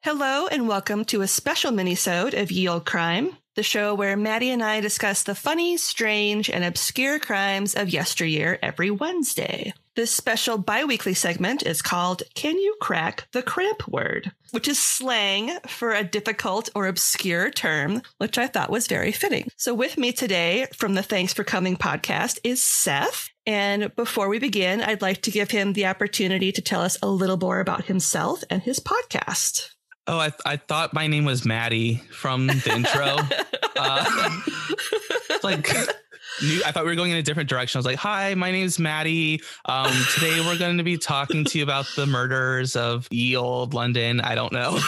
Hello and welcome to a special mini-sode of Ye Olde Crime, the show where Maddie and I discuss the funny, strange, and obscure crimes of yesteryear every Wednesday. This special bi-weekly segment is called Can You Crack the Cramp-Word, which is slang for a difficult or obscure term, which I thought was very fitting. So with me today from the Thanks for Coming podcast is Seth. And before we begin, I'd like to give him the opportunity to tell us a little more about himself and his podcast. Oh, I thought my name was Maddie from the intro. I thought we were going in a different direction. I was like, hi, my name is Maddie. Today we're going to be talking to you about the murders of Ye Olde London. I don't know.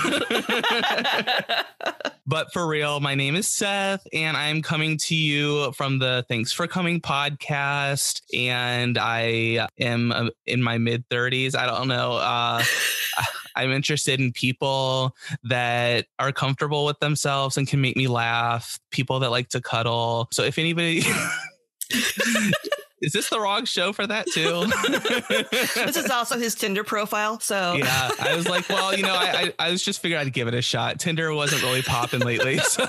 But for real, my name is Seth, and I'm coming to you from the Thanks for Coming podcast. And I am in my mid-30s. I don't know. I'm interested in people that are comfortable with themselves and can make me laugh, people that like to cuddle. So if anybody... Is this the wrong show for that too? This is also his Tinder profile. So yeah, I was like, well, I was just figuring I'd give it a shot. Tinder wasn't really popping lately. So...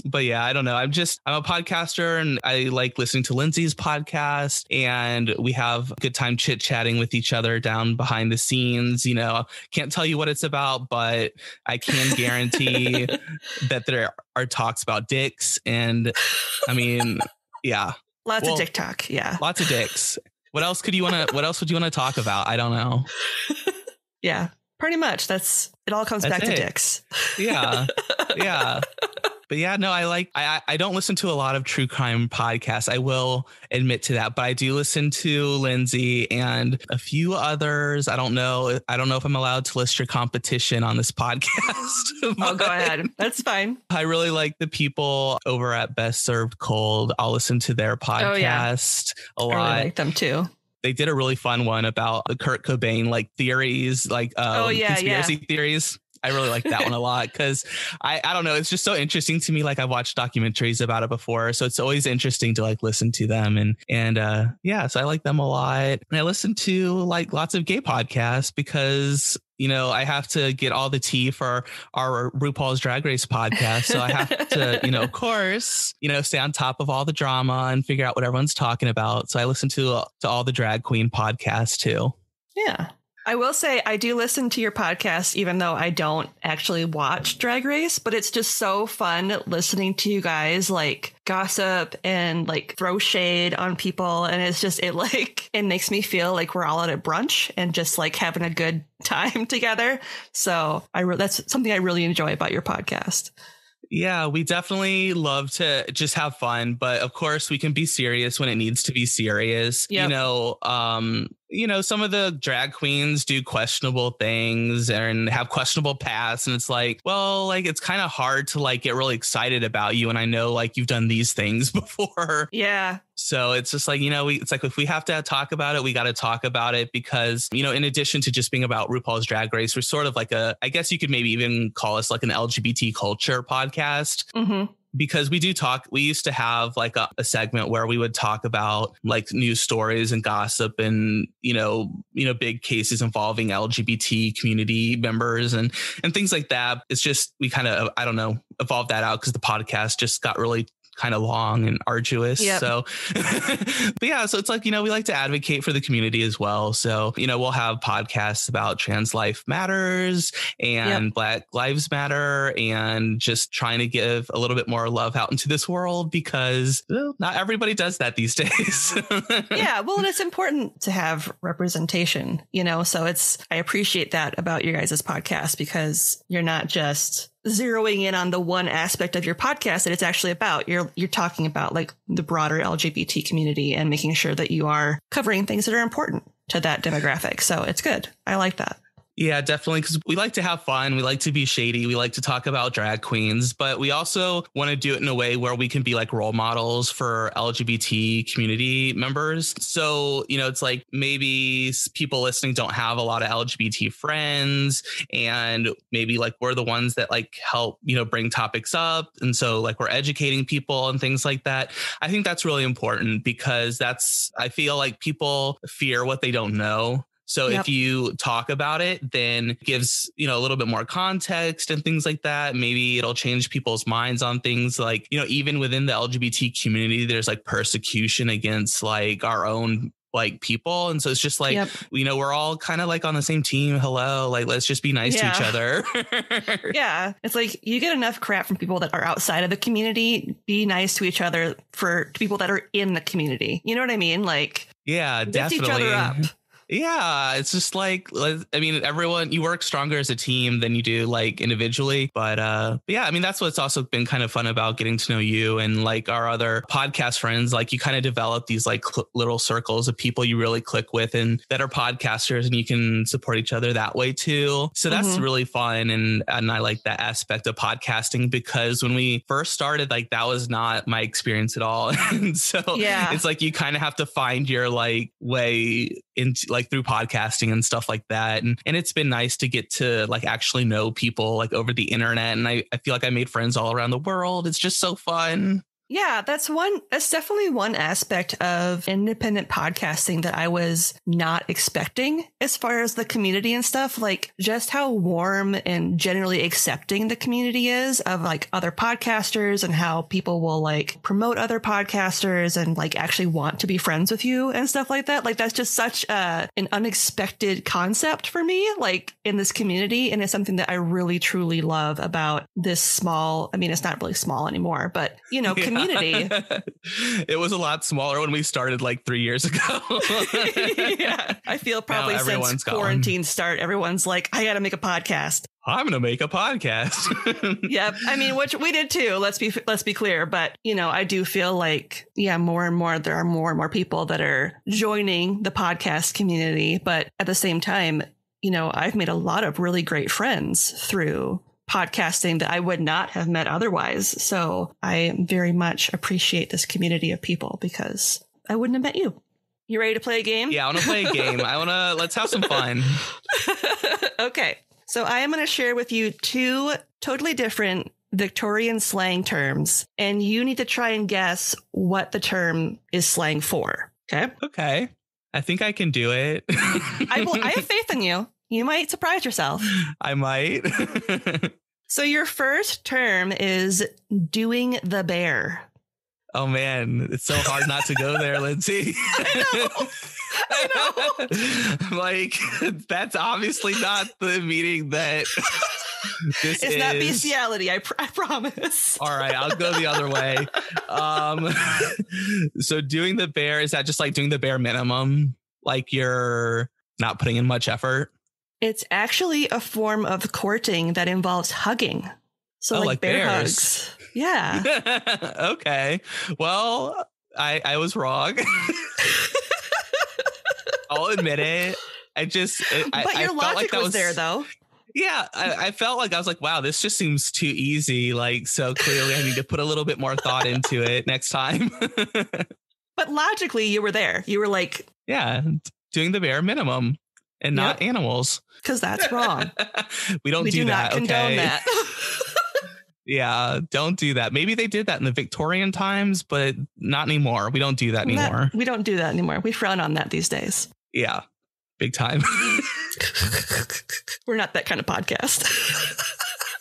But yeah, I don't know. I'm a podcaster and I like listening to Lindsay's podcast, and we have a good time chit chatting with each other down behind the scenes. Can't tell you what it's about, but I can guarantee that there are talks about dicks. And I mean, yeah. Lots of dick talk. Yeah. Lots of dicks. What else would you want to talk about? I don't know. Yeah, pretty much. It all comes back to dicks. Yeah. Yeah. But yeah, no, I don't listen to a lot of true crime podcasts. I will admit to that, but I do listen to Lindsay and a few others. I don't know if I'm allowed to list your competition on this podcast. Oh, go ahead. That's fine. I really like the people over at Best Served Cold. I'll listen to their podcast a lot. I really like them too. They did a really fun one about the Kurt Cobain theories, conspiracy theories. I really like that one a lot because I don't know. It's just so interesting to me. I've watched documentaries about it before, so it's always interesting to listen to them and so I like them a lot. And I listen to lots of gay podcasts because I have to get all the tea for our RuPaul's Drag Race podcast. So I have to, of course, stay on top of all the drama and figure out what everyone's talking about. So I listen to all the drag queen podcasts too. Yeah. I will say I do listen to your podcast, even though I don't actually watch Drag Race, but it's just so fun listening to you guys gossip and throw shade on people. And it's just, it makes me feel like we're all at a brunch and just having a good time together. So that's something I really enjoy about your podcast. Yeah, we definitely love to just have fun, but of course we can be serious when it needs to be serious. Yep. Some of the drag queens do questionable things and have questionable pasts, and it's it's kind of hard to get really excited about you. And I know you've done these things before. Yeah. So it's just if we have to talk about it, we got to talk about it because, in addition to just being about RuPaul's Drag Race, we're sort of I guess you could maybe even call us an LGBT culture podcast. Mm-hmm. Because we used to have a segment where we would talk about news stories and gossip and, big cases involving LGBT community members and things like that. It's just, we kind of, I don't know, evolved that out because the podcast just got really kind of long and arduous. Yep. So, but yeah, so it's we like to advocate for the community as well. So, we'll have podcasts about trans life matters and Black Lives Matter and just trying to give a little bit more love out into this world because not everybody does that these days. Yeah. Well, and it's important to have representation, so I appreciate that about your guys' podcast because you're not just zeroing in on the one aspect of your podcast that it's actually about. You're talking about the broader LGBT community and making sure that you are covering things that are important to that demographic. So it's good. I like that. Yeah, definitely. Because we like to have fun. We like to be shady. We like to talk about drag queens, but we also want to do it in a way where we can be role models for LGBT community members. So, it's maybe people listening don't have a lot of LGBT friends and maybe we're the ones that help, bring topics up. And so we're educating people and things like that. I think that's really important because I feel people fear what they don't know. So if you talk about it, then it gives, a little bit more context and things like that. Maybe it'll change people's minds on things like, even within the LGBT community, there's like persecution against like our own like people. And so it's just like, we're all kind of like on the same team. Hello. Like, let's just be nice to each other. Yeah. It's like you get enough crap from people that are outside of the community. Be nice to each other for people that are in the community. You know what I mean? Like, yeah, lift definitely. each other up. Yeah, it's just like, I mean, everyone, you work stronger as a team than you do like individually. But yeah, I mean, that's what's also been kind of fun about getting to know you and like our other podcast friends. Like you kind of develop these like little circles of people you really click with and that are podcasters, and you can support each other that way too. So that's really fun. And I like that aspect of podcasting, because when we first started, like that was not my experience at all. And so it's like you kind of have to find your like way into like through podcasting and stuff like that. And it's been nice to get to like actually know people like over the internet. And I feel like I made friends all around the world. It's just so fun. Yeah, that's definitely one aspect of independent podcasting that I was not expecting as far as the community and stuff, like just how warm and generally accepting the community is of like other podcasters, and how people will like promote other podcasters and like actually want to be friends with you and stuff like that. Like that's just such an unexpected concept for me, like in this community. And it's something that I really, truly love about this small, I mean, it's not really small anymore, but community. It was a lot smaller when we started like 3 years ago. Yeah, I feel probably since quarantine start, everyone's like, I gotta make a podcast. I'm gonna make a podcast. Yep, I mean, which we did too. Let's be clear, but I do feel like more and more there are more and more people that are joining the podcast community. But at the same time, I've made a lot of really great friends through podcasting that I would not have met otherwise. So I very much appreciate this community of people, because I wouldn't have met you. You ready to play a game? Yeah, I want to play a game. Let's have some fun. Okay. So I am going to share with you 2 totally different Victorian slang terms, and you need to try and guess what the term is slang for. Okay. Okay. I think I can do it. I have faith in you. You might surprise yourself. I might. So your first term is doing the bear. Oh, man, it's so hard not to go there, Lindsay. I know. Like, that's obviously not the meaning that this is. It's not bestiality, I promise. All right, I'll go the other way. So doing the bear, is that just like doing the bare minimum? Like you're not putting in much effort? It's actually a form of courting that involves hugging. So like bear hugs. Yeah. Okay. Well, I was wrong. I'll admit it. But your logic was there, though. Yeah, I felt like I was like, wow, this just seems too easy. Like, so clearly I need to put a little bit more thought into it next time. But logically, you were there. You were like, yeah, doing the bare minimum and not animals. Because that's wrong. We do not that. Condone okay. That. Yeah, don't do that. Maybe they did that in the Victorian times, but not anymore. We don't do that anymore. We don't do that anymore. We frown on that these days. Yeah, big time. We're not that kind of podcast.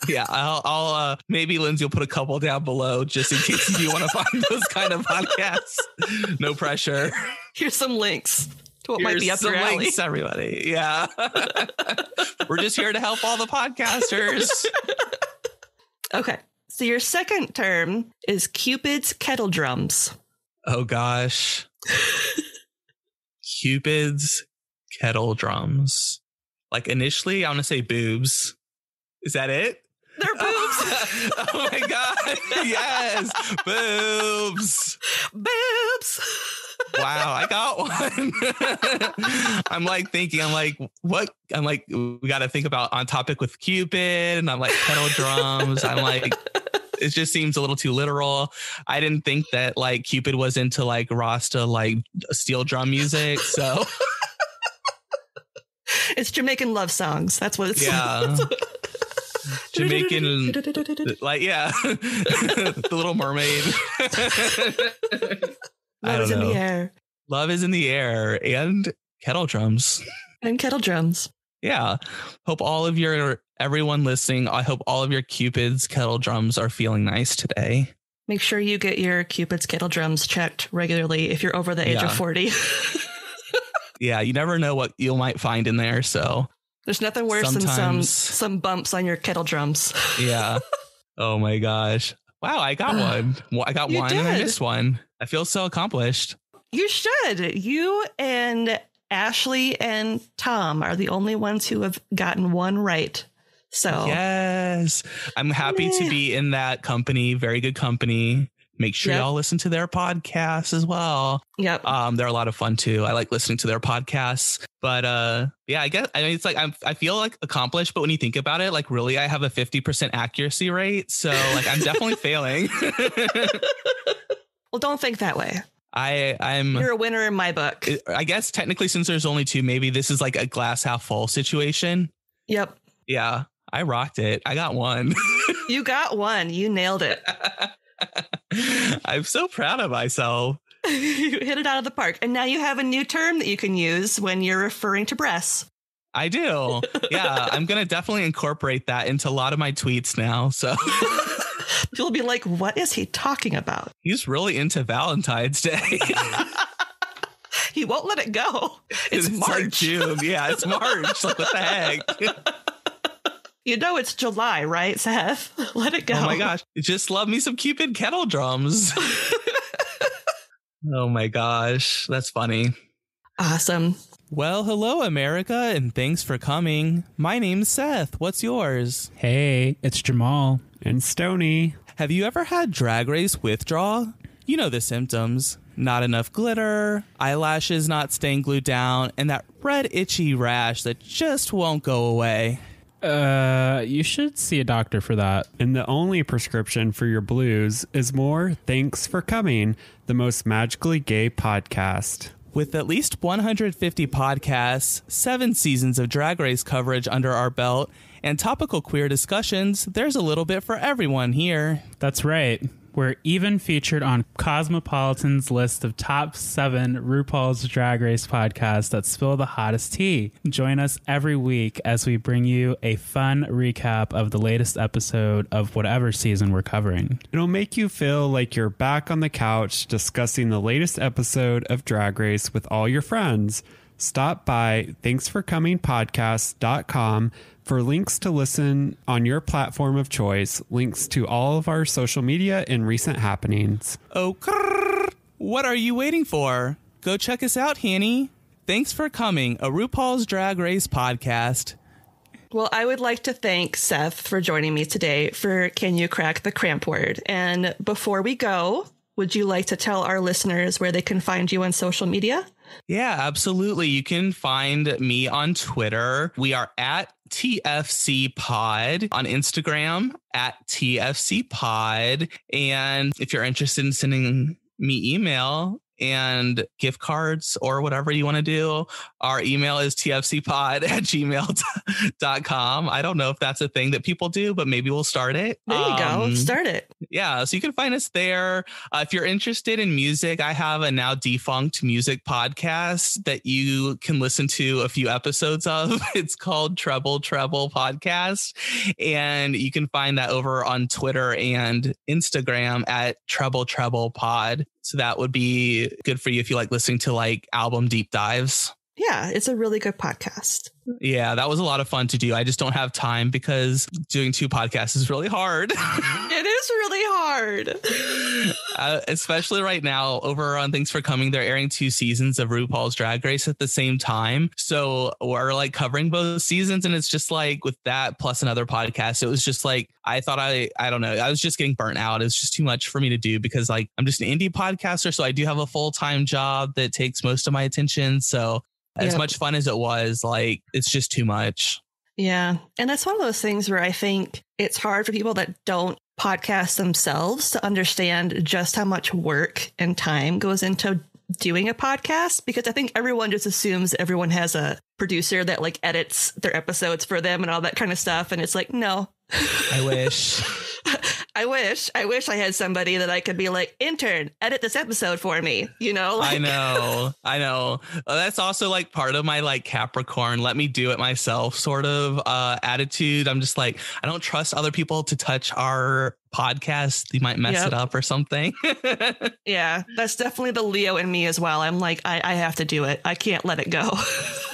Yeah, I'll maybe Lindsay will put a couple down below just in case you want to find those kind of podcasts. No pressure. Here's some links to what might be up your alley. Links, everybody. Yeah. We're just here to help all the podcasters. Okay. So your second term is Cupid's kettle drums. Oh, gosh. Cupid's kettle drums. Like initially, I want to say boobs. Is that it? They're boobs. Oh my God. Yes. Boobs. Boobs. Wow, I got one. I'm like thinking, what? I'm like, we got to think about on topic with Cupid. And I'm like, kettle drums. I'm like, it just seems a little too literal. I didn't think that like Cupid was into like Rasta, like steel drum music. So it's Jamaican love songs. That's what it's. Yeah. Jamaican, like, yeah. The Little Mermaid. Love is in the air. Love is in the air and kettle drums. And kettle drums. Yeah. Hope everyone listening, I hope all of your Cupid's kettle drums are feeling nice today. Make sure you get your Cupid's kettle drums checked regularly if you're over the age of 40. Yeah, you never know what you might find in there. So there's nothing worse than some bumps on your kettle drums. Yeah. Oh my gosh. Wow, I got one. I got one and I missed one. I feel so accomplished. You should. You and Ashley and Tom are the only ones who have gotten one right. So yes, I'm happy to be in that company. Very good company. Make sure y'all listen to their podcasts as well. Yep. They're a lot of fun too. I like listening to their podcasts. But yeah, I mean, it's like I feel like accomplished. But when you think about it, like really, I have a 50% accuracy rate. So like I'm definitely failing. Well, don't think that way. You're a winner in my book. I guess technically, since there's only two, maybe this is like a glass half full situation. Yep. Yeah, I rocked it. I got one. You got one. You nailed it. I'm so proud of myself. You hit it out of the park. And now you have a new term that you can use when you're referring to breasts. I do. Yeah, I'm going to definitely incorporate that into a lot of my tweets now. So you'll be like, what is he talking about? He's really into Valentine's Day. He won't let it go. It's March. Like June. Yeah, it's March. Like, what the heck? You know it's July, right, Seth? Let it go. Oh my gosh. Just love me some Cupid kettle drums. Oh my gosh. That's funny. Awesome. Well, hello, America, and thanks for coming. My name's Seth. What's yours? Hey, it's Jamal. And Stony. Have you ever had drag race withdrawal? You know the symptoms. Not enough glitter, eyelashes not staying glued down, and that red itchy rash that just won't go away. You should see a doctor for that. And the only prescription for your blues is more Thanks for Coming, the most magically gay podcast. With at least 150 podcasts, 7 seasons of Drag Race coverage under our belt, and topical queer discussions, there's a little bit for everyone here. That's right. We're even featured on Cosmopolitan's list of top 7 RuPaul's Drag Race podcasts that spill the hottest tea. Join us every week as we bring you a fun recap of the latest episode of whatever season we're covering. It'll make you feel like you're back on the couch discussing the latest episode of Drag Race with all your friends. Stop by thanksforcomingpodcast.com for links to listen on your platform of choice, links to all of our social media and recent happenings. Oh, what are you waiting for? Go check us out, Hanny. Thanks for coming, a RuPaul's Drag Race podcast. Well, I would like to thank Seth for joining me today for Can You Crack the Cramp-Word? And before we go, would you like to tell our listeners where they can find you on social media? Yeah, absolutely. You can find me on Twitter. We are at TFC Pod, on Instagram at TFC Pod. And if you're interested in sending me email and gift cards or whatever you want to do, our email is tfcpod@gmail.com. I don't know if that's a thing that people do, but maybe we'll start it. There you go. Start it. Yeah. So you can find us there. If you're interested in music, I have a now defunct music podcast that you can listen to a few episodes of. It's called Treble Treble Podcast. And you can find that over on Twitter and Instagram at Treble Treble Pod. So that would be good for you if you like listening to like album deep dives. Yeah, it's a really good podcast. Yeah, that was a lot of fun to do. I just don't have time because doing 2 podcasts is really hard. It is really hard. Especially right now over on Thanks for Coming. They're airing 2 seasons of RuPaul's Drag Race at the same time. So we're like covering both seasons. And it's just like with that plus another podcast, it was just like, I thought I don't know. I was just getting burnt out. It's just too much for me to do because like I'm just an indie podcaster. So I do have a full-time job that takes most of my attention. So as much fun as it was, like, it's just too much. Yeah. And that's one of those things where I think it's hard for people that don't podcast themselves to understand just how much work and time goes into doing a podcast, because I think everyone just assumes everyone has a producer that like edits their episodes for them and all that kind of stuff. And it's like, no. I wish. I wish I had somebody that I could be like, intern, edit this episode for me. I know. That's also like part of my like Capricorn, let me do it myself sort of attitude. I'm just like, I don't trust other people to touch our podcast. They might mess it up or something. Yeah, that's definitely the Leo in me as well. I'm like, I have to do it. I can't let it go.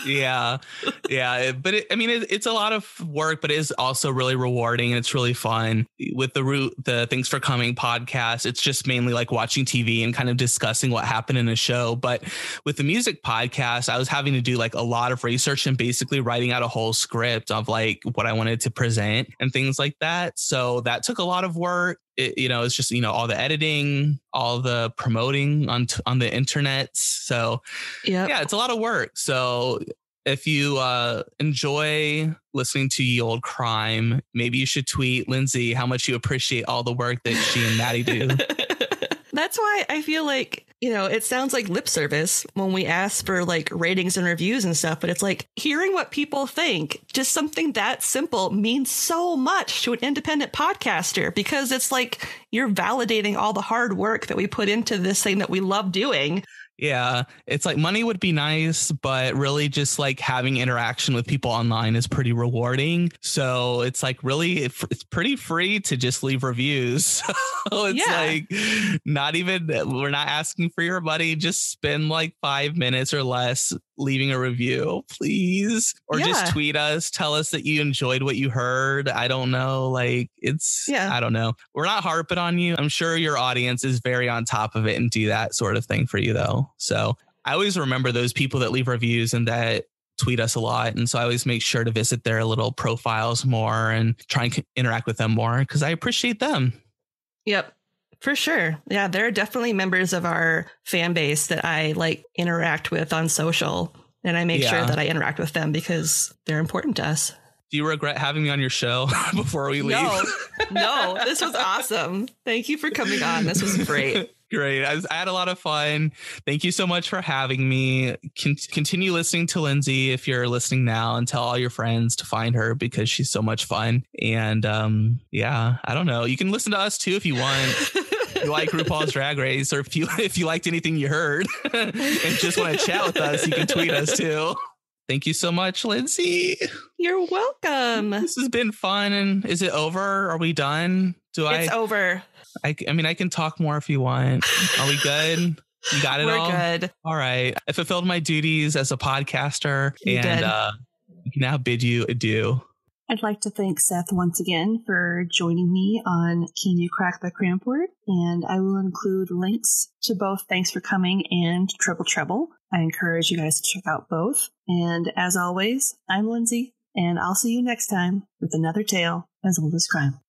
Yeah. But it's a lot of work, but it is also really rewarding and it's really fun. With the Thanks for Coming podcast, it's just mainly like watching TV and kind of discussing what happened in a show. But with the music podcast, I was having to do like a lot of research and basically writing out a whole script of like what I wanted to present and things like that. So that took a lot of work. It's just, all the editing, all the promoting on the internet. So yeah, it's a lot of work. So if you enjoy listening to Ye Olde Crime, maybe you should tweet Lindsay how much you appreciate all the work that she and Maddie do. That's why I feel like, it sounds like lip service when we ask for like ratings and reviews and stuff, but it's like hearing what people think, just something that simple means so much to an independent podcaster, because it's like you're validating all the hard work that we put into this thing that we love doing. Yeah, it's like money would be nice, but really just like having interaction with people online is pretty rewarding. So it's like really, it's pretty free to just leave reviews. So it's like we're not asking for your money. Just spend like 5 minutes or less leaving a review, please. Or just tweet us. Tell us that you enjoyed what you heard. I don't know. Like I don't know. We're not harping on you. I'm sure your audience is very on top of it and do that sort of thing for you though. So I always remember those people that leave reviews and that tweet us a lot. And so I always make sure to visit their little profiles more and try and interact with them more because I appreciate them. Yep. For sure. Yeah, there are definitely members of our fan base that I like interact with on social, and I make sure that I interact with them because they're important to us. Do you regret having me on your show before we leave? No, this was awesome. Thank you for coming on. This was great. Great. I had a lot of fun. Thank you so much for having me. Continue listening to Lindsay if you're listening now, and tell all your friends to find her because she's so much fun. And I don't know. You can listen to us too if you want. If you like RuPaul's Drag Race, or if you liked anything you heard and just want to chat with us, you can tweet us too. Thank you so much, Lindsay. You're welcome. This has been fun. And is it over? Are we done? It's over. I can talk more if you want. Are we good? You got it all? We're good. All right. I fulfilled my duties as a podcaster and now bid you adieu. I'd like to thank Seth once again for joining me on Can You Crack the Cramp-Word? And I will include links to both Thanks for Coming and Treble Treble. I encourage you guys to check out both. And as always, I'm Lindsay, and I'll see you next time with another tale as old as crime.